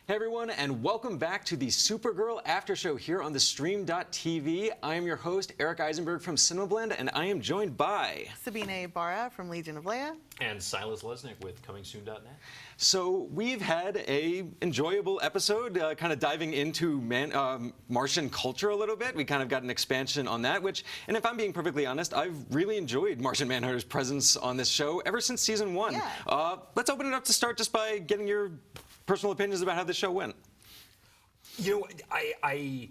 Hey everyone, and welcome back to the Supergirl After Show here on the Stream.tv. I am your host, Eric Eisenberg from CinemaBlend, and I am joined by Sabine Barra from Legion of Leia. And Silas Lesnick with ComingSoon.net. So we've had a enjoyable episode, kind of diving into Martian culture a little bit. We kind of got an expansion on that, and if I'm being perfectly honest, I've really enjoyed Martian Manhunter's presence on this show ever since season 1. Yeah. Let's open it up to start just by getting your personal opinions about how this show went. You know, I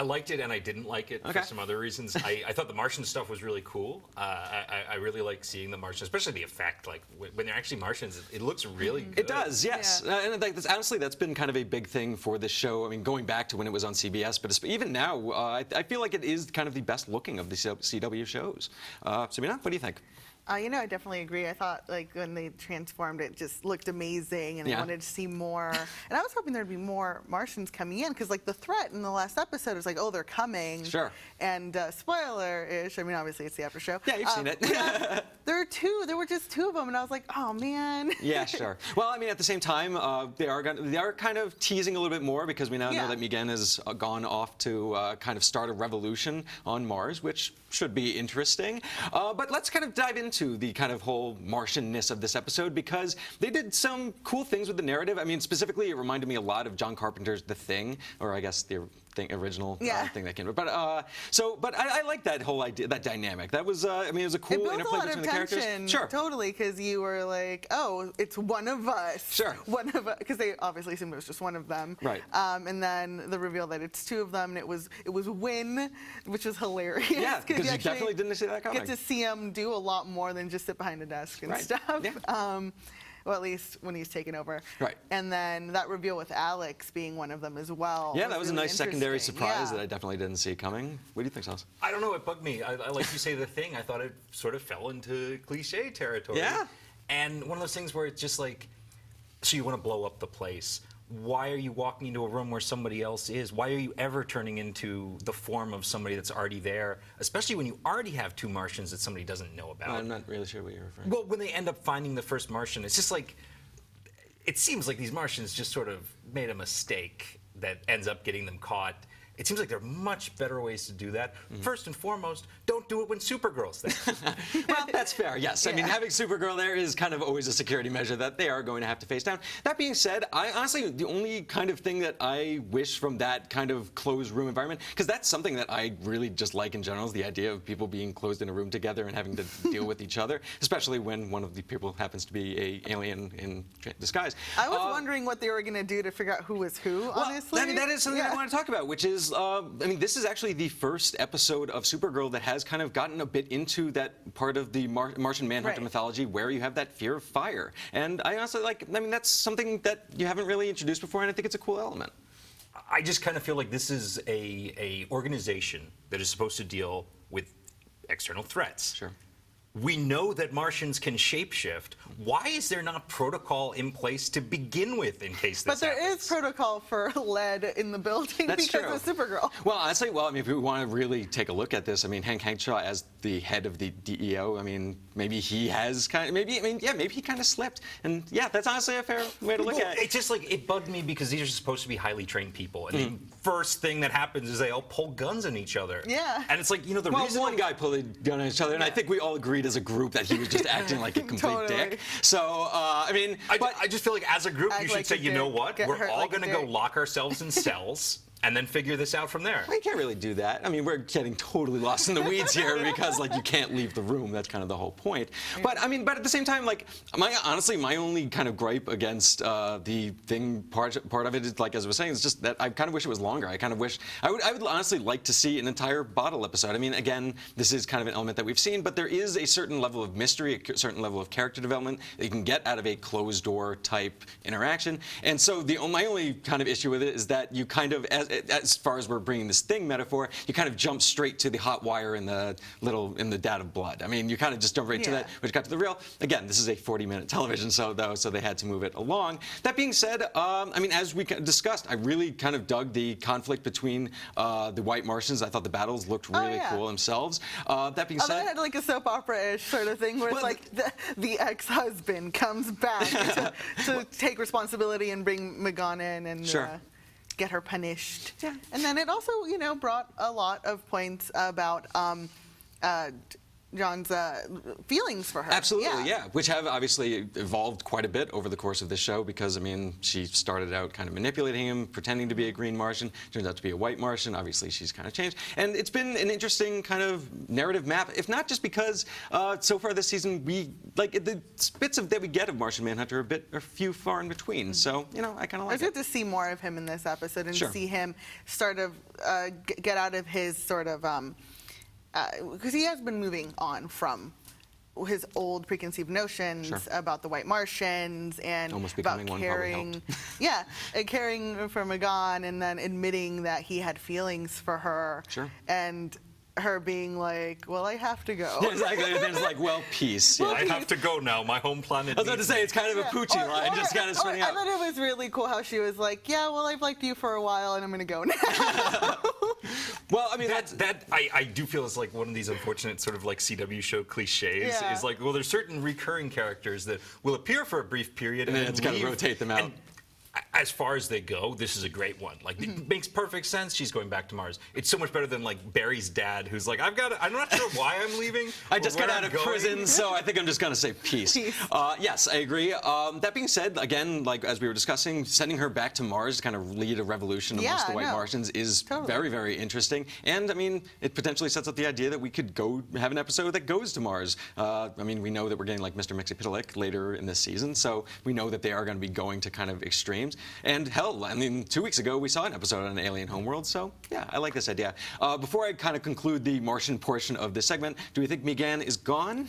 liked it and I didn't like it for some other reasons. I thought the Martian stuff was really cool. I really like seeing the Martians, especially the effect. Like when they're actually Martians, it looks really good. It does, yes. Yeah. And honestly, that's been kind of a big thing for this show. I mean, going back to when it was on CBS, but even now, I feel like it is kind of the best looking of the CW shows. Sabina, what do you think? I definitely agree. I thought like when they transformed, it just looked amazing, and I wanted to see more. And I was hoping there'd be more Martians coming in, because like the threat in the last episode was like, oh, they're coming. Sure. And spoiler-ish. I mean, obviously it's the after show. Yeah, you've seen it. There were just two of them, and I was like, oh man. Yeah, sure. Well, I mean, at the same time, they are kind of teasing a little bit more, because we now know that Megan has gone off to kind of start a revolution on Mars, which should be interesting. But let's kind of dive into the kind of whole Martian-ness of this episode, because they did some cool things with the narrative. I mean, specifically, it reminded me a lot of John Carpenter's The Thing, or I guess the original thing that came. But I like that whole idea, that dynamic. That was, I mean, it was a cool interplay between the characters. Sure. Totally, because you were like, oh, it's one of us. Sure. One of us, because they obviously assumed it was just one of them. Right. And then the reveal that it's two of them, and it was Wynn, which was hilarious. Yeah, because you definitely didn't see that coming. Get to see him do a lot more than just sit behind a desk and stuff. Yeah. Well, at least when he's taken over. Right. And then that reveal with Alex being one of them as well. Yeah, that was really a nice secondary surprise that I definitely didn't see coming. What do you think, Silas? I don't know, it bugged me. I like you say The Thing, I thought it sort of fell into cliche territory. Yeah. And one of those things where it's just like, so you want to blow up the place. Why are you walking into a room where somebody else is? Why are you ever turning into the form of somebody that's already there, especially when you already have two Martians that somebody doesn't know about? I'm not really sure what you're referring to. Well, when they end up finding the first Martian, it's just like, it seems like these Martians just sort of made a mistake that ends up getting them caught. It seems like there are much better ways to do that. First and foremost, don't do it when Supergirl's there. Well, that's fair, yes. I mean, having Supergirl there is kind of always a security measure that they are going to have to face down. That being said, I honestly, the only kind of thing that I wish from that kind of closed room environment, because that's something that I really just like in general, is the idea of people being closed in a room together and having to deal with each other, especially when one of the people happens to be an alien in disguise. I was wondering what they were going to do to figure out who was who, honestly. That is something I want to talk about, which is, I mean, this is actually the first episode of Supergirl that has kind of gotten a bit into that part of the Martian Manhunter mythology where you have that fear of fire. And I honestly I mean, that's something that you haven't really introduced before, and I think it's a cool element. I just kind of feel like this is a organization that is supposed to deal with external threats. Sure. We know that Martians can shapeshift. Why is there not protocol in place to begin with in case this happens? But there is protocol for lead in the building because of Supergirl. Well, honestly, I mean, if we want to really take a look at this, I mean, Hank Henshaw as the head of the DEO, I mean, maybe he has kind of, maybe he kind of slipped. And yeah, that's honestly a fair way to look at it. It's just like, it bugged me because these are supposed to be highly trained people. And the first thing that happens is they all pull guns on each other. Yeah. And it's like, you know, the reason one guy pulled a gun on each other, and I think we all agreed as a group that he was just acting like a complete dick. So, I mean, I just feel like as a group, you should say, you know what? We're all going to go lock ourselves in cells and then figure this out from there. Well, you can't really do that. I mean, we're getting totally lost in the weeds here because, like, you can't leave the room. That's kind of the whole point. But I mean, at the same time, like, honestly, my only kind of gripe against the Thing part of it is, like, as I was saying, is just that I kind of wish it was longer. I kind of wish I would honestly like to see an entire bottle episode. I mean, again, this is kind of an element that we've seen, but there is a certain level of mystery, a certain level of character development that you can get out of a closed door type interaction. And so my only kind of issue with it is that you kind of, as far as we're bringing this thing metaphor, you kind of jump straight to the hot wire in the dad of blood. I mean, you kind of just jump right to that, which got to the real. Again, this is a 40-minute television show, though, so they had to move it along. That being said, I mean, as we discussed, I really kind of dug the conflict between the White Martians. I thought the battles looked really cool themselves. That being said, it had like a soap opera-ish sort of thing where it's like the ex-husband comes back to take responsibility and bring Megan in and get her punished. Yeah. And then it also, brought a lot of points about John's feelings for her. Absolutely, yeah. Which have obviously evolved quite a bit over the course of this show because, I mean, she started out kind of manipulating him, pretending to be a green Martian, turns out to be a white Martian. Obviously, she's kind of changed. And it's been an interesting kind of narrative map, if not just because so far this season, the bits that we get of Martian Manhunter are a few far in between. So, I kind of like it. It's good to see more of him in this episode and see him sort of get out of his sort of... because he has been moving on from his old preconceived notions about the White Martians and about caring, and caring for Megan, and then admitting that he had feelings for her, and her being like, well, I have to go. Yeah, exactly. And then it's like, well, peace. I have to go now. My home planet. I was about to say, it's kind of a Poochie line, just kind of spinning out. I thought it was really cool how she was like, yeah, well, I've liked you for a while, and I'm going to go now. Well, I mean, I do feel it's like one of these unfortunate sort of like CW show cliches. Is like, well, there's certain recurring characters that will appear for a brief period and then it's got to rotate them out. And as far as they go, this is a great one. Like, it makes perfect sense. She's going back to Mars. It's so much better than like Barry's dad, who's like, I'm not sure why I'm leaving. I just got out of prison, so I think I'm just going to say peace. Yes, I agree. That being said, again, like as we were discussing, sending her back to Mars to kind of lead a revolution amongst the White Martians is very, very interesting. And I mean, it potentially sets up the idea that we could go have an episode that goes to Mars. I mean, we know that we're getting like Mr. Mxyzptlk later in this season, so we know that they are going to be going to kind of extremes. And hell, I mean, 2 weeks ago we saw an episode on an alien homeworld, so yeah, I like this idea. Before I kind of conclude the Martian portion of this segment, do we think Megan is gone?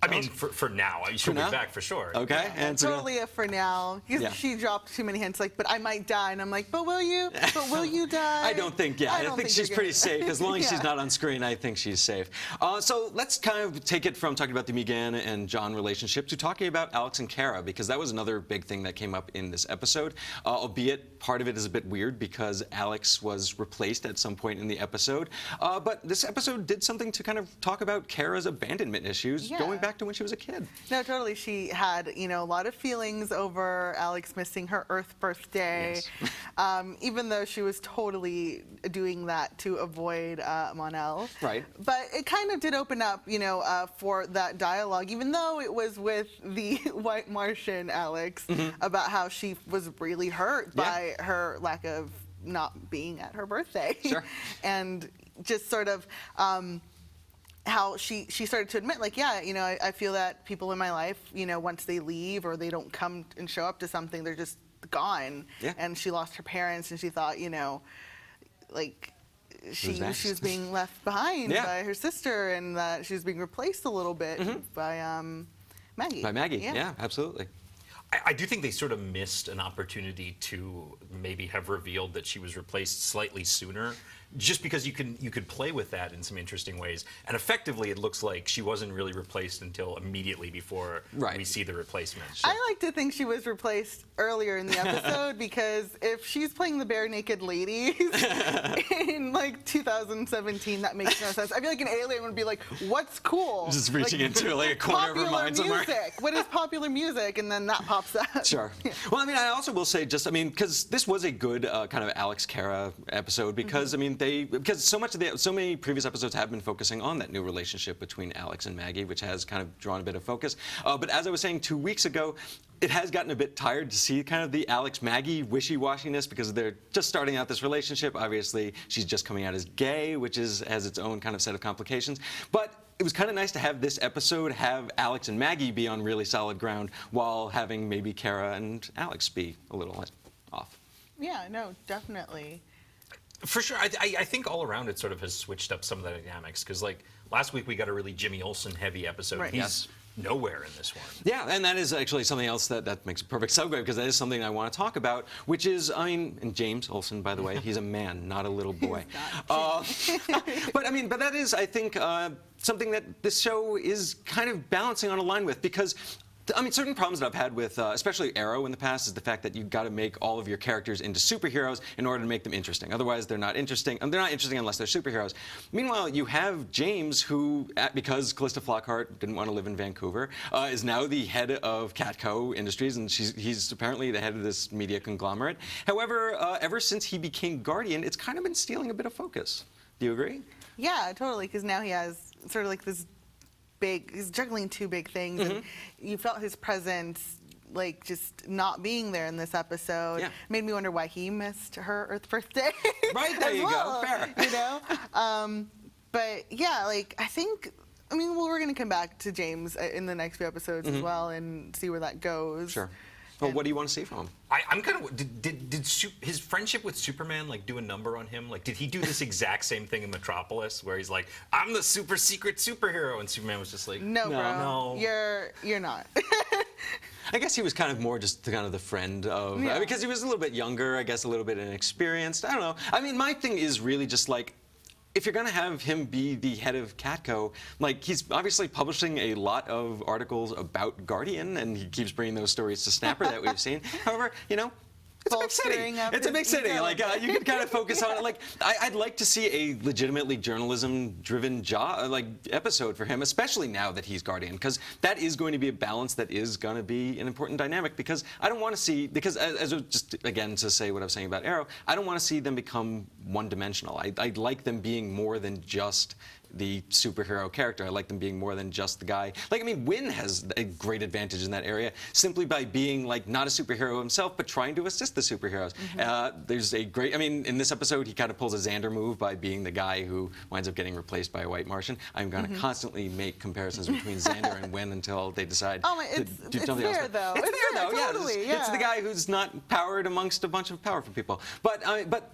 I mean, for now, she'll be back for sure. Okay, and so totally a for now. Because she dropped too many hints, like, but I might die, and I'm like, but will you? But will you die? I don't think. Yeah, I think she's pretty safe as long as she's not on screen. I think she's safe. So let's kind of take it from talking about the Megan and John relationship to talking about Alex and Kara, because that was another big thing that came up in this episode. Albeit part of it is a bit weird because Alex was replaced at some point in the episode. But this episode did something to kind of talk about Kara's abandonment issues going back to when she was a kid. No, totally. She had, a lot of feelings over Alex missing her Earth birthday, even though she was totally doing that to avoid Mon-El. Right. But it kind of did open up, for that dialogue, even though it was with the White Martian Alex, about how she was really hurt by her lack of not being at her birthday. And just sort of... how she started to admit, like, I feel that people in my life, once they leave or they don't come and show up to something, they're just gone. And she lost her parents, and she thought, like, she was being left behind by her sister, and that she was being replaced a little bit by Maggie. By Maggie, yeah, absolutely. I do think they sort of missed an opportunity to maybe have revealed that she was replaced slightly sooner, just because you could play with that in some interesting ways. And effectively, it looks like she wasn't really replaced until immediately before we see the replacement. I like to think she was replaced earlier in the episode because if she's playing the bare naked ladies in like 2017, that makes no sense. I feel like an alien would be like, "What's cool?" Just reaching into like a corner of her mind somewhere. What is popular music? And then that pops out. Sure. Well, I mean, I also will say, just because this was a good kind of Alex Kara episode, because I mean, because so many previous episodes have been focusing on that new relationship between Alex and Maggie, which has kind of drawn a bit of focus. But as I was saying 2 weeks ago, it has gotten a bit tired to see kind of the Alex-Maggie wishy-washiness because they're just starting out this relationship. Obviously, she's just coming out as gay, which has its own kind of set of complications. But it was kind of nice to have this episode have Alex and Maggie be on really solid ground while having maybe Kara and Alex be a little off. Yeah, no, definitely. For sure. I think all around it sort of has switched up some of the dynamics because, like, last week we got a really Jimmy Olsen heavy episode. Right. He's nowhere in this one. Yeah, and that is actually something else that makes a perfect segue, because that is something I want to talk about, which is, I mean, and James Olsen, by the way, he's a man, not a little boy. But that is, I think, something that this show is kind of balancing on a line with, because I mean, certain problems that I've had with, especially Arrow in the past, is the fact that you've got to make all of your characters into superheroes in order to make them interesting. Otherwise, they're not interesting, and they're not interesting unless they're superheroes. Meanwhile, you have James, who, because Callista Flockhart didn't want to live in Vancouver, is now the head of Catco Industries, and he's apparently the head of this media conglomerate. However, ever since he became Guardian, it's kind of been stealing a bit of focus. Do you agree? Yeah, totally, because now he has sort of like this he's juggling two big things, and you felt his presence like just not being there in this episode. Yeah. Made me wonder why he missed her Earth birthday. Right, there you go, fair. You know? But yeah, like I think, I mean, well, we're going to come back to James in the next few episodes as well and see where that goes. Sure. Well, what do you want to see from him? I'm kind of did his friendship with Superman like do a number on him? Like, did he do this exact same thing in Metropolis, where he's like, "I'm the super secret superhero," and Superman was just like, "No, bro, no, you're not." I guess he was kind of more just kind of the friend of, because he was a little bit younger, I guess a little bit inexperienced. I don't know. I mean, my thing is really just like, if you're going to have him be the head of Catco, like, he's obviously publishing a lot of articles about Guardian, and he keeps bringing those stories to Snapper that we've seen. However, you know, it's a big city. It's a big city. Like, you can kind of focus on it. Like, I'd like to see a legitimately journalism-driven episode for him, especially now that he's Guardian, because that is going to be a balance that is going to be an important dynamic. Because I don't want to see, because just again to say what I was saying about Arrow, I don't want to see them become one-dimensional. I'd like them being more than just the superhero character. I like them being more than just the guy. Like, I mean, Wynn has a great advantage in that area simply by being, like, not a superhero himself, but trying to assist the superheroes. There's a great, I mean, in this episode, he kind of pulls a Xander move by being the guy who winds up getting replaced by a White Martian. I'm going to constantly make comparisons between Xander and Wynn until they decide to do something else. Though. It's fair, though. Totally, It's the guy who's not powered amongst a bunch of powerful people. But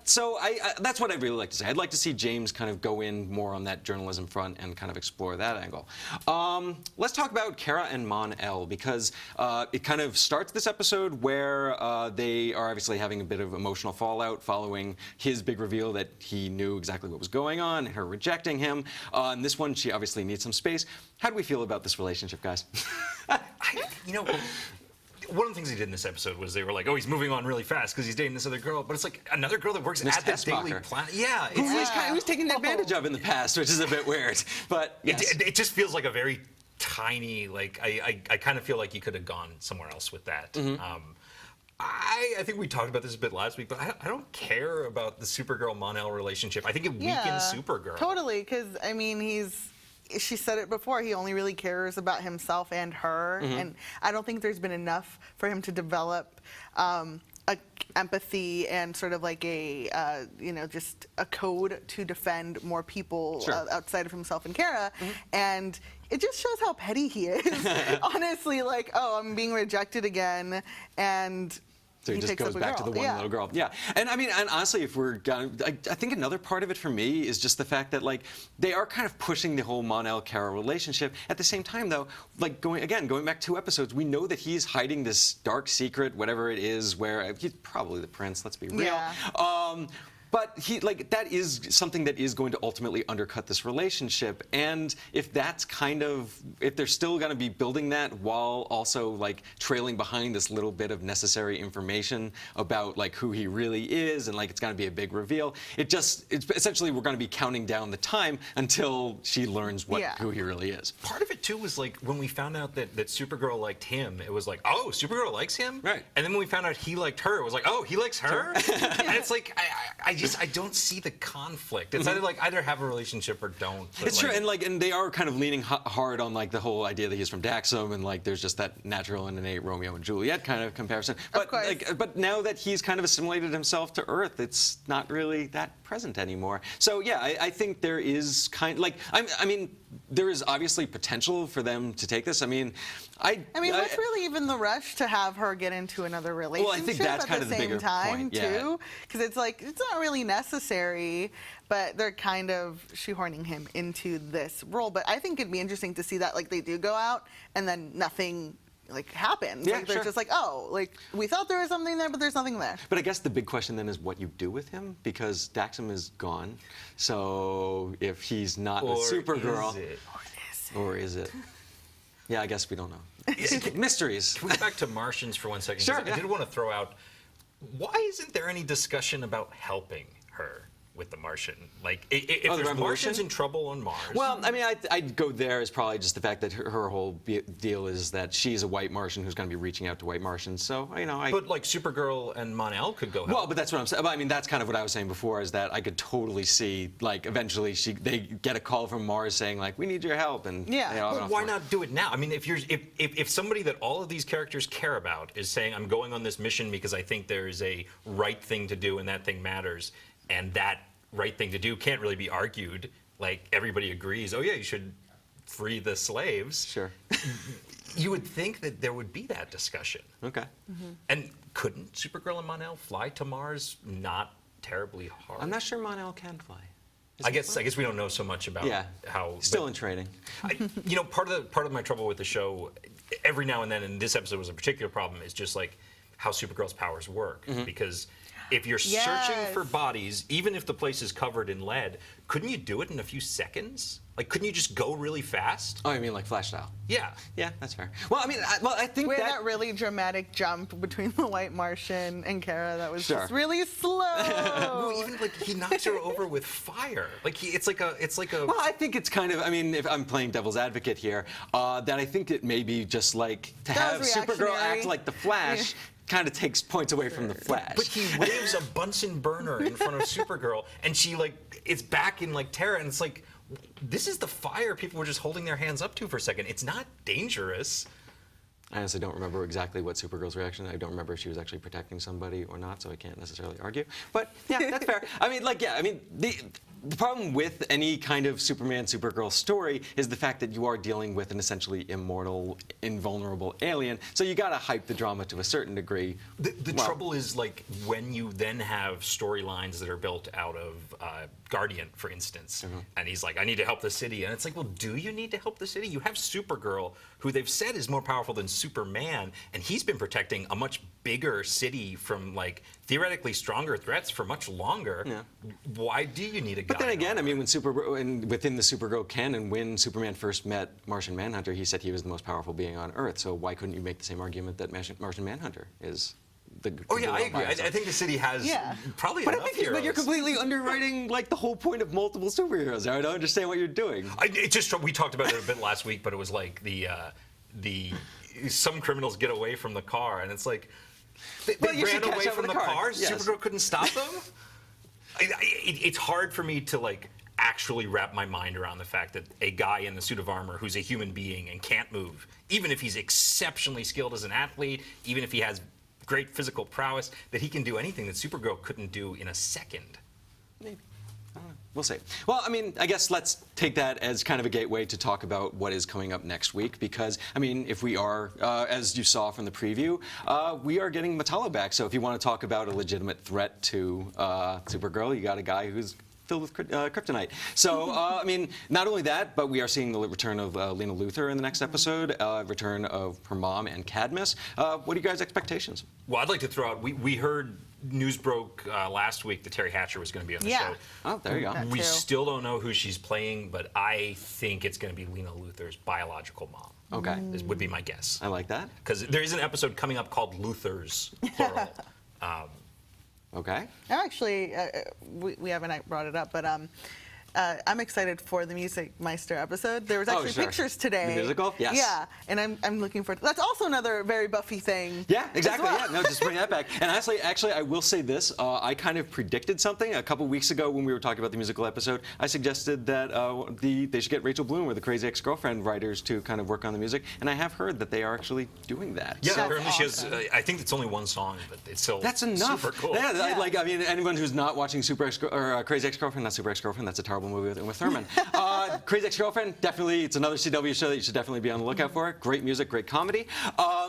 so that's what I'd really like to say. I'd like to see James kind of go in more on that journalism front and kind of explore that angle. Let's talk about Kara and Mon-El, because it kind of starts this episode where they are obviously having a bit of emotional fallout following his big reveal that he knew exactly what was going on, her rejecting him. In this one, she obviously needs some space. How do we feel about this relationship, guys? you know. One of the things he did in this episode was they were like, "Oh, he's moving on really fast because he's dating this other girl," but it's like another girl that works at the Daily Planet. Yeah, he was taken advantage of in the past, which is a bit weird. But yes. It just feels like a very tiny. Like I kind of feel like you could have gone somewhere else with that. I think we talked about this a bit last week, but I don't care about the Supergirl Mon-El relationship. I think it weakens Supergirl. Totally, because I mean she said it before, he only really cares about himself and her, and I don't think there's been enough for him to develop empathy and sort of like a just a code to defend more people outside of himself and Kara, and it just shows how petty he is. Honestly, like, oh, I'm being rejected again, and so he just goes back to the one little girl. Yeah. And I mean, and honestly, if we're gonna, I think another part of it for me is just the fact that, like, they are kind of pushing the whole Mon-El-Kara relationship. At the same time, though, like, going back 2 episodes, we know that he's hiding this dark secret, whatever it is, where he's probably the prince, let's be real. Yeah. But that is something that is going to ultimately undercut this relationship. And if that's if they're still going to be building that while also, like, trailing behind this little bit of necessary information about, like, who he really is, and, like, it's going to be a big reveal, it's essentially we're going to be counting down the time until she learns who he really is. Part of it too was like when we found out that Supergirl liked him, it was like, oh, Supergirl likes him? Right. And then when we found out he liked her, it was like, oh, he likes her? And it's like, I don't see the conflict. It's either have a relationship or don't. It's true, and they are kind of leaning hard on, like, the whole idea that he's from Daxam, and, like, there's just that natural and innate Romeo and Juliet kind of comparison. But but now that he's kind of assimilated himself to Earth, it's not really that present anymore. So yeah, I think there is I mean, there is obviously potential for them to take this. I mean, what's really even the rush to have her get into another relationship Well, I think that's at kind the of the same bigger time, point, yeah. too? Because it's like, it's not really necessary, but they're kind of shoehorning him into this role. But I think it'd be interesting to see that, like, they do go out and then nothing like happens. Yeah, like they're sure. just like, oh, like we thought there was something there, but there's nothing there. But I guess the big question then is what you do with him, because Daxam is gone. So if he's not Or the Supergirl, is it? or is it? Yeah, I guess we don't know. Mysteries. Can we go back to Martians for 1 second? 'Cause Sure, I yeah. did want to throw out, why isn't there any discussion about helping her with the Martian? Like, if the there's revolution? Martians in trouble on Mars. Well, I mean, I'd go there as probably just the fact that her whole deal is that she's a White Martian who's going to be reaching out to White Martians. So, you know, but like Supergirl and Mon-El could go help. Well, but that's what I'm saying. I mean, that's kind of what I was saying before, is that I could totally see, like, eventually they get a call from Mars saying, like, we need your help, and Yeah. they all Well, have why to- not do it now? I mean, if somebody that all of these characters care about is saying, I'm going on this mission because I think there is a right thing to do and that thing matters, and that right thing to do can't really be argued, like everybody agrees, oh yeah, you should free the slaves. Sure. You would think that there would be that discussion. Okay. And couldn't Supergirl and Mon-El fly to Mars not terribly hard? I'm not sure Mon-El can fly. Is I he guess flying? we don't know so much about Yeah. how. Still but- in training. you know, part of my trouble with the show, every now and then, and this episode was a particular problem, is just like how Supergirl's powers work. Because if you're searching Yes. for bodies, even if the place is covered in lead, couldn't you do it in a few seconds? Like, couldn't you just go really fast? Oh, you mean like Flash style? Yeah. Yeah, that's fair. Well, I mean, I think We had that that really dramatic jump between the White Martian and Kara that was Sure. just really slow. Well, even like he knocks her over with fire. Like it's like a. Well, I think it's kind of, I mean, if I'm playing devil's advocate here, that I think it may be just like to That have was Supergirl reactionary. act like the Flash kind of takes points away from the Flash. But he waves a Bunsen burner in front of Supergirl, and she like it's back in like terror, and it's like, this is the fire people were just holding their hands up to for a second. It's not dangerous. I honestly don't remember exactly what Supergirl's reaction. I don't remember if she was actually protecting somebody or not, so I can't necessarily argue. But yeah, that's fair. I mean, like, yeah, I mean, the problem with any kind of Superman, Supergirl story is the fact that you are dealing with an essentially immortal, invulnerable alien. So you got to hype the drama to a certain degree. The Well, trouble is like when you then have storylines that are built out of Guardian, for instance, and he's like, I need to help the city, and it's like, well, do you need to help the city? You have Supergirl, who they've said is more powerful than Superman, and he's been protecting a much bigger city from like theoretically stronger threats for much longer. Yeah. Why do you need a guy? But then in again, I armor? mean, within the Supergirl canon, when Superman first met Martian Manhunter, he said he was the most powerful being on Earth. So why couldn't you make the same argument that Martian Manhunter is the? Oh yeah, the I one agree. by I himself? think the city has Yeah. probably But I enough think but you're heroes. completely underwriting like the whole point of multiple superheroes. I don't understand what you're doing. We talked about it a bit last week, but it was like the some criminals get away from the car, and it's like they Well, you ran should catch away up from with the the car. cars. Yes. Supergirl couldn't stop them. It's hard for me to like actually wrap my mind around the fact that a guy in a suit of armor who's a human being and can't move, even if he's exceptionally skilled as an athlete, even if he has great physical prowess, that he can do anything that Supergirl couldn't do in a second. Maybe. I don't know. We'll see. Well, I mean, I guess let's take that as kind of a gateway to talk about what is coming up next week. Because, I mean, if we are, as you saw from the preview, we are getting Metallo back. So if you want to talk about a legitimate threat to Supergirl, you got a guy who's filled with kryptonite. So, I mean, not only that, but we are seeing the return of Lena Luthor in the next episode, return of her mom and Cadmus. What are you guys' expectations? Well, I'd like to throw out, we heard news broke last week that Terry Hatcher was going to be on the show. Oh, there you go. That We too. still don't know who she's playing, but I think it's going to be Lena Luthor's biological mom. Okay. This would be my guess. I like that. Because there is an episode coming up called Luthor's, plural. Okay. Actually, we haven't brought it up, but I'm excited for the Music Meister episode. There was actually sure. pictures today. The musical? Yes. Yeah, and I'm looking forward to that's also another very Buffy thing. Yeah, exactly. as well. Yeah, no, just bring that back. And actually, I will say this: I kind of predicted something a couple weeks ago when we were talking about the musical episode. I suggested that they should get Rachel Bloom or the Crazy Ex-Girlfriend writers to kind of work on the music, and I have heard that they are actually doing that. Yeah, So- apparently she has, I think it's only one song, but it's still that's enough. super cool. Yeah, Yeah. I mean, anyone who's not watching Crazy Ex-Girlfriend, not Super Ex-Girlfriend, that's a terrible movie with Uma Thurman. Crazy Ex-Girlfriend, definitely, it's another CW show that you should definitely be on the lookout for. Great music, great comedy.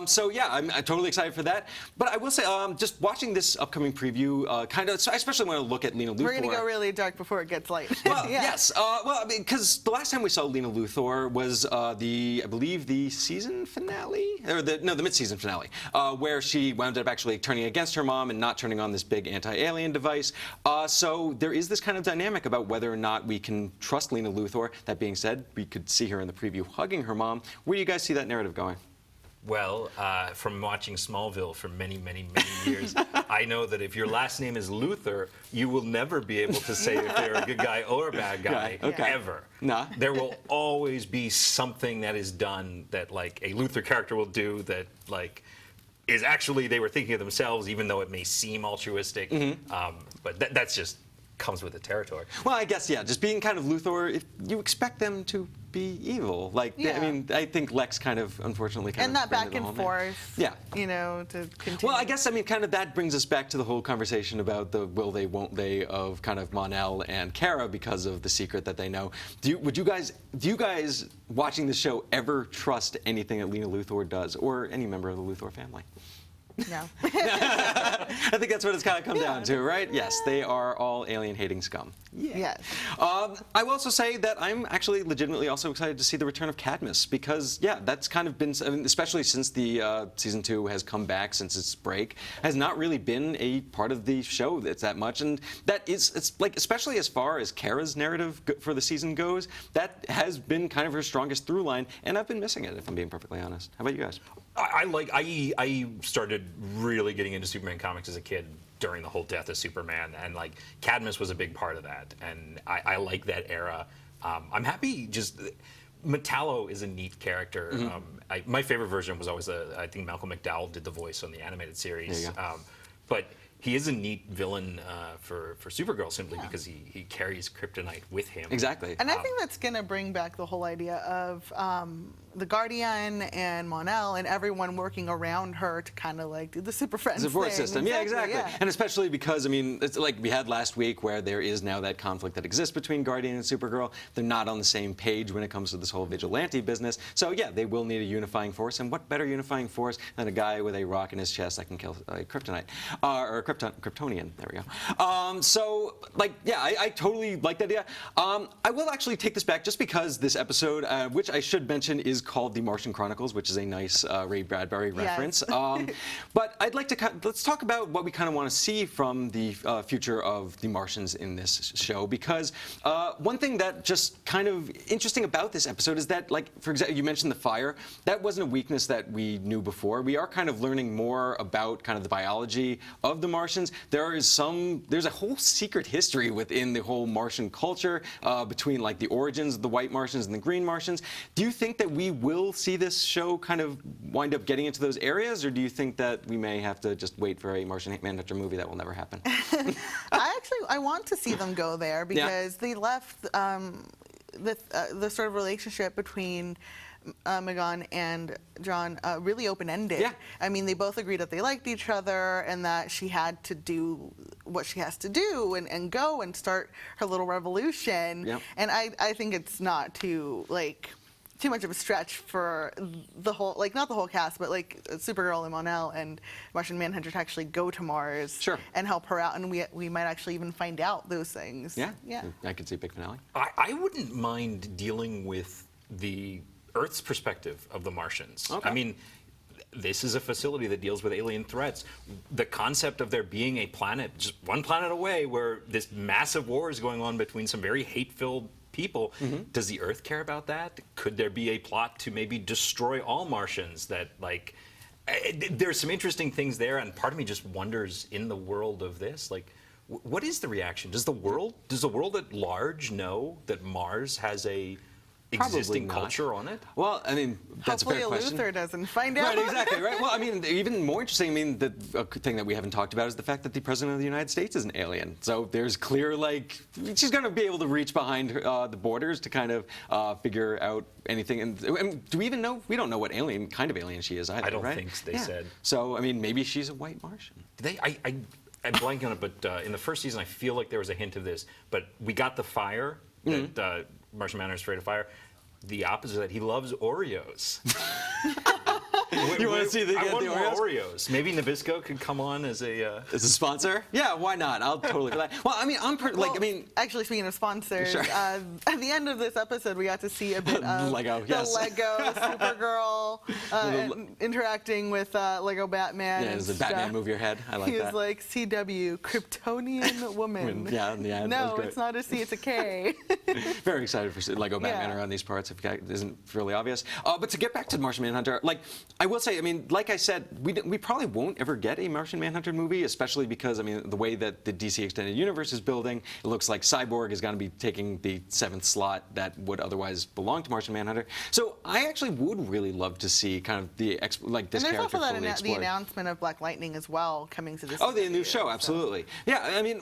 So yeah, I'm totally excited for that. But I will say, just watching this upcoming preview, kind of, I especially want to look at Lena Luthor. We're gonna go really dark before it gets light. Well, yes. Well, I mean, because the last time we saw Lena Luthor was I believe, the season finale, or the mid-season finale, where she wound up actually turning against her mom and not turning on this big anti-alien device. So there is this kind of dynamic about whether or not we can trust Lena Luthor. That being said, we could see her in the preview hugging her mom. Where do you guys see that narrative going? Well, from watching Smallville for many, many, many years, I know that if your last name is Luthor, you will never be able to say if they're a good guy or a bad guy, ever. Nah. There will always be something that is done that, like, a Luthor character will do that, like, is actually they were thinking of themselves, even though it may seem altruistic. But that's just comes with the territory. Well, I guess, yeah, just being kind of Luthor, if you expect them to be evil. Like, I mean, I think Lex kind of, unfortunately, kind And of that back and forth, you know, to continue. Well, I guess, I mean, kind of that brings us back to the whole conversation about the will they, won't they of kind of Mon-El and Kara because of the secret that they know. Do you guys watching the show ever trust anything that Lena Luthor does or any member of the Luthor family? No. I think that's what it's kind of come down to, right? Yes, they are all alien-hating scum. Yeah. Yes. I will also say that I'm actually legitimately also excited to see the return of Cadmus because, yeah, that's kind of been, I mean, especially since the season 2 has come back since its break, has not really been a part of the show that's that much, and that is, it's like, especially as far as Kara's narrative for the season goes, that has been kind of her strongest through line, and I've been missing it, if I'm being perfectly honest. How about you guys? I started really getting into Superman comics as a kid during the whole death of Superman, and like Cadmus was a big part of that, and I like that era. I'm happy. Just Metallo is a neat character. My favorite version was always I think Malcolm McDowell did the voice on the animated series, but he is a neat villain for Supergirl simply because he carries kryptonite with him. Exactly. And I think that's going to bring back the whole idea of the Guardian and Mon-El and everyone working around her to kind of like do the Super Friends support thing. system. Yeah, exactly. Yeah. And especially because, I mean, it's like we had last week where there is now that conflict that exists between Guardian and Supergirl. They're not on the same page when it comes to this whole vigilante business. So yeah, they will need a unifying force. And what better unifying force than a guy with a rock in his chest that can kill kryptonite or Kryptonian. There we go. So like, yeah, I totally like that idea. I will actually take this back just because this episode, which I should mention, is called The Martian Chronicles, which is a nice Ray Bradbury reference. But I'd like to let's talk about what we kind of want to see from the future of the Martians in this show, because one thing that just kind of interesting about this episode is that, like, for example, you mentioned the fire. That wasn't a weakness that we knew before. We are kind of learning more about kind of the biology of the Martians. There's a whole secret history within the whole Martian culture between like the origins of the White Martians and the Green Martians. Do you think that we will see this show kind of wind up getting into those areas, or do you think that we may have to just wait for a Martian Manhunter movie that will never happen? I want to see them go there because they left the sort of relationship between Megan and John really open-ended. Yeah. I mean, they both agreed that they liked each other and that she had to do what she has to do and go and start her little revolution. Yep. And I think it's not too much of a stretch for the whole, like, not the whole cast, but like Supergirl and Mon-El and Martian Manhunter to actually go to Mars and help her out, and we might actually even find out those things. Yeah. Yeah. I could see a big finale. I wouldn't mind dealing with the Earth's perspective of the Martians. Okay. I mean, this is a facility that deals with alien threats. The concept of there being a planet, just one planet away, where this massive war is going on between some very hate-filled people. Does the Earth care about that? Could there be a plot to maybe destroy all Martians? That, like, there's some interesting things there, and part of me just wonders, in the world of this, like, what is the reaction? Does the world at large know that Mars has a existing culture on it? Well, I mean, that's a fair question. Hopefully Luther doesn't find out. Right, exactly, right? Well, I mean, even more interesting, I mean, the thing that we haven't talked about is the fact that the President of the United States is an alien. So there's clear, like, she's going to be able to reach behind the borders to kind of figure out anything. And do we even know? We don't know what kind of alien she is either, I don't right? think they said. So, I mean, maybe she's a White Martian. I'm blanking on it, but in the first season, I feel like there was a hint of this. But we got the fire that Martian Manhunter's afraid of fire. The opposite of that, he loves Oreos. You want to see the I want the more Oreos? Oreos. Maybe Nabisco could come on as a. As a sponsor? Yeah, why not? I'll totally do that. Well, I mean, Actually, speaking of sponsors, Sure. at the end of this episode, we got to see a bit of Lego, the yes. Lego Supergirl interacting with Lego Batman. yeah, and does the Batman stuff. move your head? I like He that. was like, CW, Kryptonian woman. Yeah, that was No, great. it's not a C, it's a K. Very excited for Lego Batman Yeah. around these parts, if it isn't really obvious. But to get back to Martian Manhunter, like, I will say, I mean, like I said, we probably won't ever get a Martian Manhunter movie, especially because, I mean, the way that the DC Extended Universe is building, it looks like Cyborg is going to be taking the 7th slot that would otherwise belong to Martian Manhunter. So I actually would really love to see kind of this And there's character also fully the explored. announcement of Black Lightning as well coming to this. Oh, the new show, absolutely. Yeah, I mean,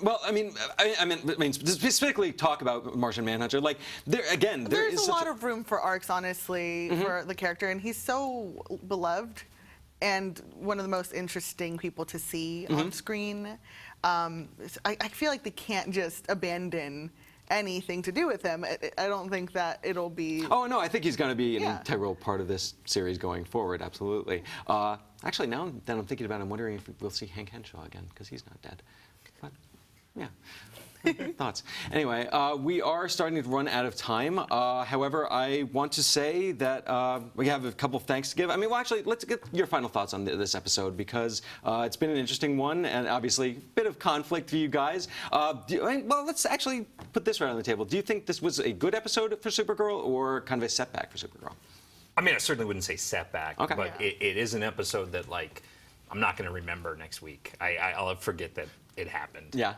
specifically talk about Martian Manhunter. Like, There's a lot of room for arcs, honestly, Mm-hmm. for the character, and he's so beloved and one of the most interesting people to see Mm-hmm. on screen. I feel like they can't just abandon anything to do with him. I don't think that it'll be. Oh no, I think he's going to be an Yeah. integral part of this series going forward. Absolutely. Actually, now that I'm thinking about it, I'm wondering if we'll see Hank Henshaw again because he's not dead. But yeah. Thoughts. Anyway, we are starting to run out of time. However, I want to say that we have a couple of thanks to give. I mean, well, actually, let's get your final thoughts on this episode because it's been an interesting one and obviously a bit of conflict for you guys. Well, let's actually put this right on the table. Do you think this was a good episode for Supergirl or kind of a setback for Supergirl? I mean, I certainly wouldn't say setback, Okay. but Yeah. it is an episode that, like, I'm not going to remember next week. I'll forget that it happened. Yeah.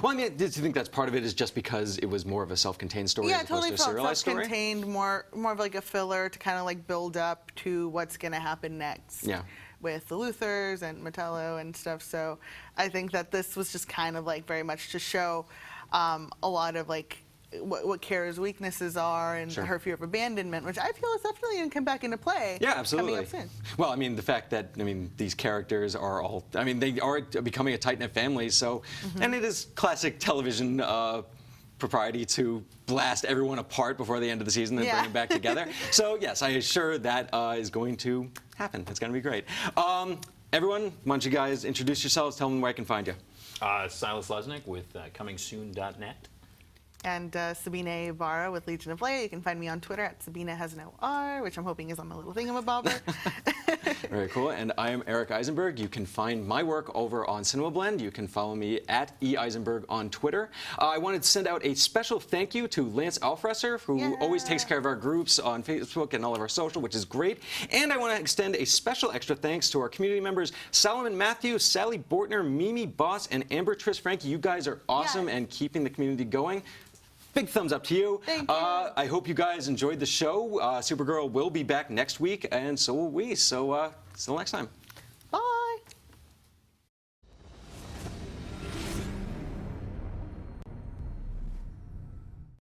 Well, I mean, do you think that's part of it is just because it was more of a self-contained story Yeah, as it totally opposed to a felt serialized story? self-contained, more of like a filler to kind of like build up to what's going to happen next. Yeah. With the Luthors and Metallo and stuff. So I think that this was just kind of like very much to show a lot of like what Kara's weaknesses are and Sure. her fear of abandonment, which I feel is definitely going to come back into play. Yeah, absolutely. Coming up soon. Well, I mean, the fact that, I mean, these characters are all, I mean, they are becoming a tight-knit family, so, and it is classic television propriety to blast everyone apart before the end of the season and Yeah. bring them back together. So, yes, I assure that is going to happen. It's going to be great. Everyone, why don't you guys introduce yourselves, tell them where I can find you. Silas Lesnick with comingsoon.net. And Sabine Ibarra with Legion of Leia. You can find me on Twitter at Sabina has no R, which I'm hoping is on my little thingamabobber. Very cool. And I am Eric Eisenberg. You can find my work over on Cinema Blend. You can follow me at eeisenberg on Twitter. I wanted to send out a special thank you to Lance Alfresser, who always takes care of our groups on Facebook and all of our social, which is great. And I want to extend a special extra thanks to our community members, Solomon Matthews, Sally Bortner, Mimi Boss, and Amber Tris Frankie. You guys are awesome Yes. and keeping the community going. Big thumbs up to you. Thank you. I hope you guys enjoyed the show. Supergirl will be back next week, and so will we. So, till next time.